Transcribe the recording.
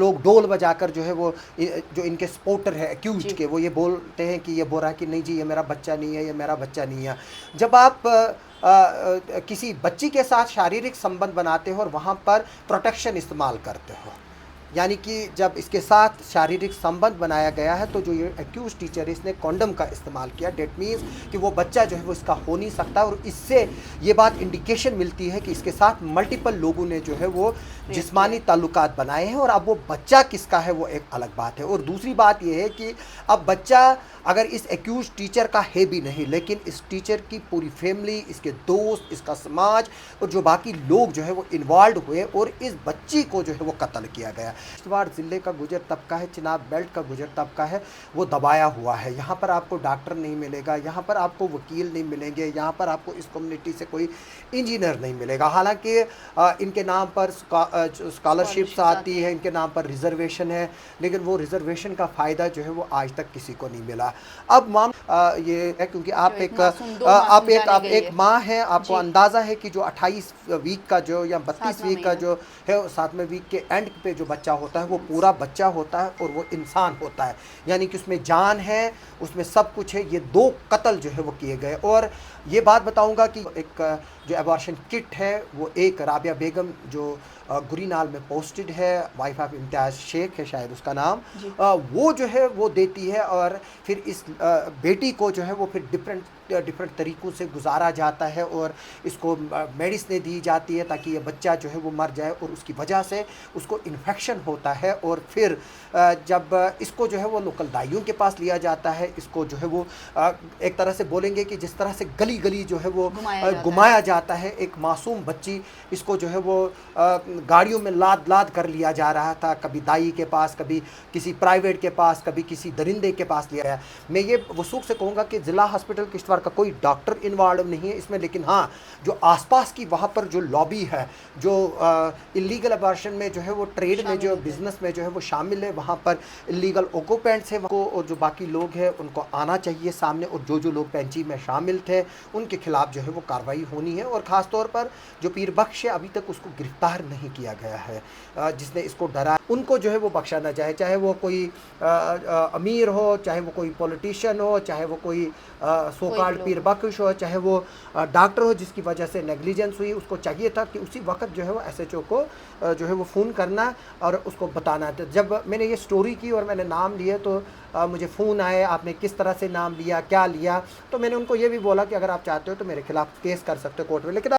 लोग ढोल बजाकर जो है वो जो इनके सपोर्टर है एक्यूज्ड के, वो ये बोलते हैं कि ये बोल रहा है कि नहीं जी ये मेरा बच्चा नहीं है, ये मेरा बच्चा नहीं है। जब आप किसी बच्ची के साथ शारीरिक संबंध बनाते हो और वहाँ पर प्रोटेक्शन इस्तेमाल करते हो, यानी कि जब इसके साथ शारीरिक संबंध बनाया गया है तो जो ये एक्यूज टीचर है इसने कॉन्डम का इस्तेमाल किया, डेट मीन्स कि वो बच्चा जो है वो इसका हो नहीं सकता। और इससे ये बात इंडिकेशन मिलती है कि इसके साथ मल्टीपल लोगों ने जो है वो जिस्मानी ताल्लुकात बनाए हैं, और अब वो बच्चा किसका है वो एक अलग बात है। और दूसरी बात ये है कि अब बच्चा अगर इस एक्यूज टीचर का है भी नहीं, लेकिन इस टीचर की पूरी फैमिली, इसके दोस्त, इसका समाज और जो बाकी लोग जो है वो इन्वॉल्व हुए और इस बच्ची को जो है वो कत्ल किया गया। किश्तवाड़ ज़िले का गुजर तबका है, चिनाब बेल्ट का गुजर तबका है, वो दबाया हुआ है। यहाँ पर आपको डॉक्टर नहीं मिलेगा, यहाँ पर आपको वकील नहीं मिलेंगे, यहाँ पर आपको इस कम्युनिटी से कोई इंजीनियर नहीं मिलेगा। हालांकि इनके नाम पर स्कॉलरशिप्स आती है, इनके नाम पर रिजर्वेशन है, लेकिन वो रिजर्वेशन का फ़ायदा जो है वो आज तक किसी को नहीं मिला। अब माम ये है क्योंकि आप एक माँ हैं, आपको अंदाज़ा है कि जो 28 वीक का जो या 32 वीक का जो है 7वें वीक के एंड पे जो बच्चा होता है वो पूरा बच्चा होता है और वो इंसान होता है, यानी कि उसमें जान है, उसमें सब कुछ है। ये 2 कत्ल जो है वो किए गए। और ये बात बताऊंगा कि एक जो एबॉर्शन किट है वो एक राबिया बेगम जो गुरीनाल में पोस्टेड है, वाइफ ऑफ इम्तियाज़ शेख है शायद उसका नाम, वो जो है वो देती है। और फिर इस बेटी को जो है वो फिर डिफरेंट तरीक़ों से गुजारा जाता है और इसको मेडिसिन दी जाती है ताकि ये बच्चा जो है वो मर जाए, और उसकी वजह से उसको इन्फेक्शन होता है। और फिर जब इसको जो है वो लोकल दाइयों के पास लिया जाता है, इसको जो है वो एक तरह से बोलेंगे कि जिस तरह से गली गली जो है वो घुमाया जाता है, एक मासूम बच्ची, इसको जो है वो गाड़ियों में लाद लाद कर लिया जा रहा था, कभी दाई के पास, कभी किसी प्राइवेट के पास, कभी किसी दरिंदे के पास लिया गया। मैं ये वसूख से कहूँगा कि ज़िला हॉस्पिटल किश्तवाड़ का कोई डॉक्टर इन्वॉल्व नहीं है इसमें, लेकिन हाँ जो आसपास की वहाँ पर जो लॉबी है, जो इलीगल अबॉर्शन में जो है वो ट्रेड में जो बिज़नेस में जो है वो शामिल है, वहाँ पर इलीगल ऑक्यूपेंट्स हैं वो, और जो बाकी लोग हैं उनको आना चाहिए सामने, और जो लोग पेंची में शामिल थे उनके खिलाफ जो है वो कार्रवाई होनी है। और ख़ास तौर पर जो पीर बख्श है अभी तक उसको गिरफ्तार नहीं किया गया है, जिसने इसको डरा, उनको जो है वो बख्शा ना जाए, चाहे वो कोई अमीर हो, चाहे वो कोई पॉलिटिशियन हो, चाहे वो कोई सो कॉल्ड पीर बख्श हो, चाहे वो डॉक्टर हो जिसकी वजह से नेग्लिजेंस हुई। उसको चाहिए था कि उसी वक्त जो है वो SHO को जो है वो फ़ोन करना और उसको बताना था। जब मैंने ये स्टोरी की और मैंने नाम लिए तो मुझे फ़ोन आए, आपने किस तरह से नाम लिया, क्या लिया, तो मैंने उनको ये भी बोला कि अगर आप चाहते हो तो मेरे खिलाफ़ केस कर सकते हो कोर्ट में, लेकिन